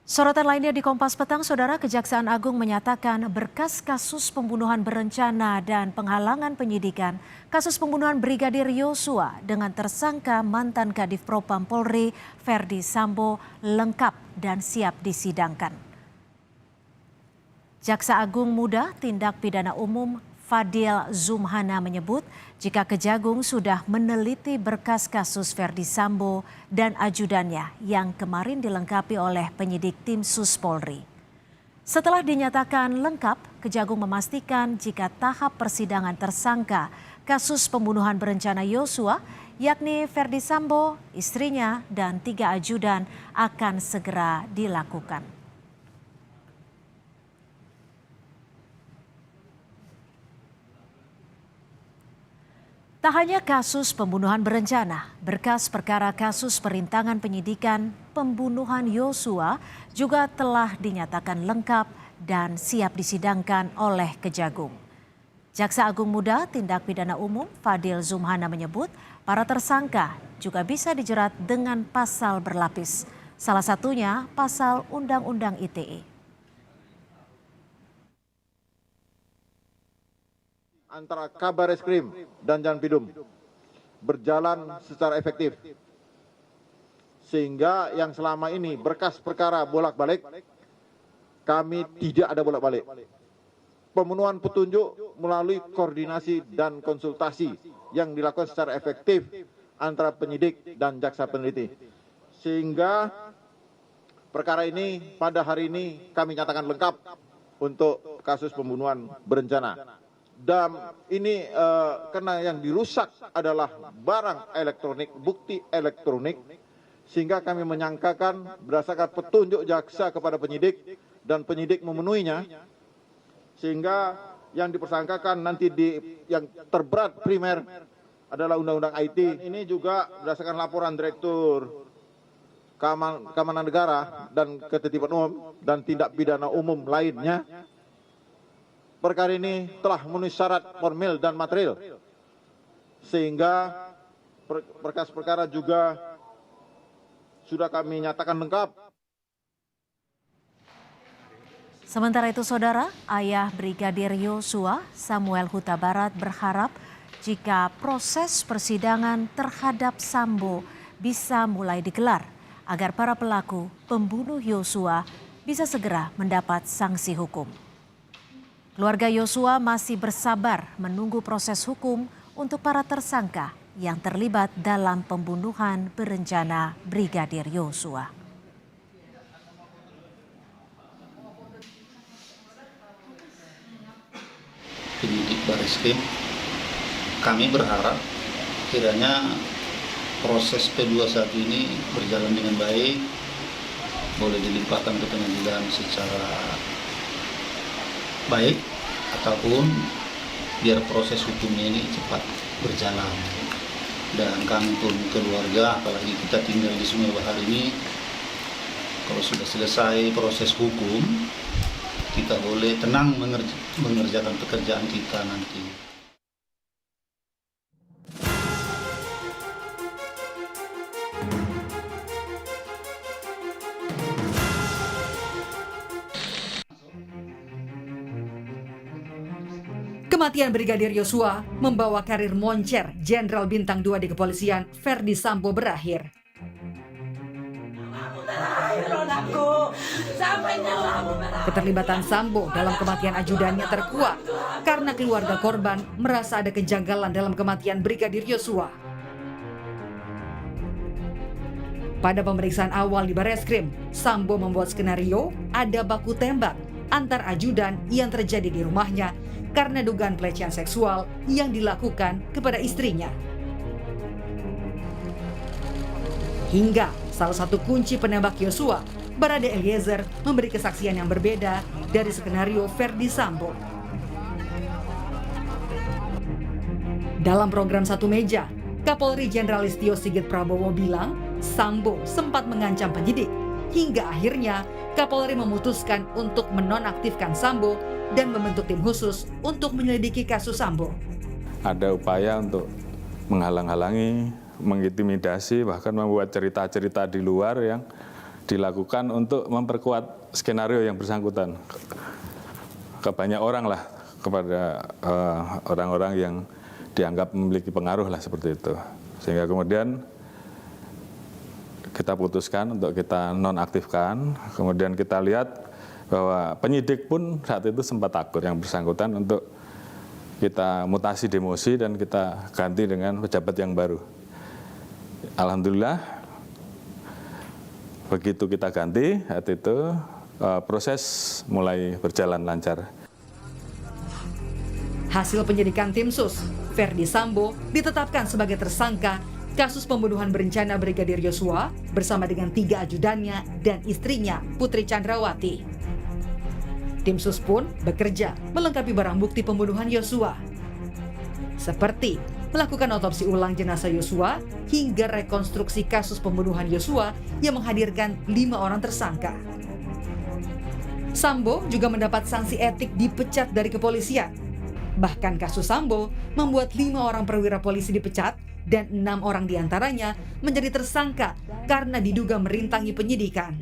Sorotan lainnya di Kompas Petang, Saudara, Kejaksaan Agung menyatakan berkas kasus pembunuhan berencana dan penghalangan penyidikan kasus pembunuhan Brigadir Yosua dengan tersangka mantan Kadif Propam Polri Ferdi Sambo lengkap dan siap disidangkan. Jaksa Agung Muda Tindak Pidana Umum Fadil Zumhana menyebut jika Kejagung sudah meneliti berkas kasus Ferdi Sambo dan ajudannya yang kemarin dilengkapi oleh penyidik tim Sus Polri. Setelah dinyatakan lengkap, Kejagung memastikan jika tahap persidangan tersangka kasus pembunuhan berencana Yosua, yakni Ferdi Sambo, istrinya, dan 3 ajudan akan segera dilakukan. Tak hanya kasus pembunuhan berencana, berkas perkara kasus perintangan penyidikan pembunuhan Yosua juga telah dinyatakan lengkap dan siap disidangkan oleh Kejagung. Jaksa Agung Muda Tindak Pidana Umum Fadil Zumhana menyebut para tersangka juga bisa dijerat dengan pasal berlapis, salah satunya pasal Undang-Undang ITE. Antara Kabar Eskrim dan Janpidum berjalan secara efektif. Sehingga yang selama ini berkas perkara bolak-balik, kami tidak ada bolak-balik. Pemenuhan petunjuk melalui koordinasi dan konsultasi yang dilakukan secara efektif antara penyidik dan jaksa peneliti. Sehingga perkara ini pada hari ini kami nyatakan lengkap untuk kasus pembunuhan berencana. Dan ini karena yang dirusak adalah barang elektronik, bukti elektronik, sehingga kami menyangkakan berdasarkan petunjuk jaksa kepada penyidik dan penyidik memenuhinya, sehingga yang dipersangkakan nanti yang terberat primer adalah Undang-Undang IT. Ini juga berdasarkan laporan Direktur Keamanan Negara dan Ketertiban Umum dan tindak pidana umum lainnya. Perkara ini telah memenuhi syarat formil dan material, sehingga berkas perkara juga sudah kami nyatakan lengkap. Sementara itu, Saudara, ayah Brigadir Yosua, Samuel Huta Barat, berharap jika proses persidangan terhadap Sambo bisa mulai digelar agar para pelaku pembunuh Yosua bisa segera mendapat sanksi hukum. Keluarga Yosua masih bersabar menunggu proses hukum untuk para tersangka yang terlibat dalam pembunuhan berencana Brigadir Yosua. Penyidik Bareskrim, kami berharap kiranya proses P21 ini berjalan dengan baik, boleh dilimpahkan ke pengadilan secara baik, ataupun biar proses hukumnya ini cepat berjalan. Dan kami pun keluarga, apalagi kita tinggal di Sungai Bahar ini, kalau sudah selesai proses hukum, kita boleh tenang mengerjakan pekerjaan kita nanti. Kematian Brigadir Yosua membawa karir moncer Jenderal Bintang 2 di kepolisian Ferdi Sambo berakhir. Keterlibatan Sambo dalam kematian ajudannya terkuat karena keluarga korban merasa ada kejanggalan dalam kematian Brigadir Yosua. Pada pemeriksaan awal di Bareskrim, Sambo membuat skenario ada baku tembak antar ajudan yang terjadi di rumahnya karena dugaan pelecehan seksual yang dilakukan kepada istrinya. Hingga salah satu kunci penembak Yosua, Barade Eliezer, memberi kesaksian yang berbeda dari skenario Ferdi Sambo. Dalam program Satu Meja, Kapolri Jenderal Listio Sigit Prabowo bilang Sambo sempat mengancam penyidik, hingga akhirnya Kapolri memutuskan untuk menonaktifkan Sambo dan membentuk tim khusus untuk menyelidiki kasus Sambo. Ada upaya untuk menghalang-halangi, mengintimidasi, bahkan membuat cerita-cerita di luar yang dilakukan untuk memperkuat skenario yang bersangkutan ke banyak orang lah, kepada orang-orang yang dianggap memiliki pengaruh lah seperti itu. Sehingga kemudian kita putuskan untuk kita nonaktifkan. Kemudian kita lihat bahwa penyidik pun saat itu sempat takut yang bersangkutan untuk kita mutasi demosi dan kita ganti dengan pejabat yang baru. Alhamdulillah begitu kita ganti saat itu proses mulai berjalan lancar. Hasil penyidikan tim sus, Ferdi Sambo ditetapkan sebagai tersangka kasus pembunuhan berencana Brigadir Yosua bersama dengan 3 ajudannya dan istrinya Putri Chandrawati. Tim sus pun bekerja melengkapi barang bukti pembunuhan Yosua, seperti melakukan otopsi ulang jenazah Yosua hingga rekonstruksi kasus pembunuhan Yosua yang menghadirkan 5 orang tersangka. Sambo juga mendapat sanksi etik dipecat dari kepolisian. Bahkan kasus Sambo membuat 5 orang perwira polisi dipecat dan 6 orang diantaranya menjadi tersangka karena diduga merintangi penyidikan.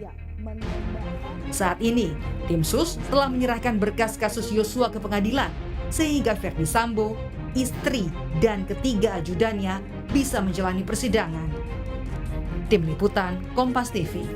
Saat ini, tim sus telah menyerahkan berkas kasus Yosua ke pengadilan sehingga Ferdi Sambo, istri, dan ketiga ajudannya bisa menjalani persidangan. Tim Liputan Kompas TV.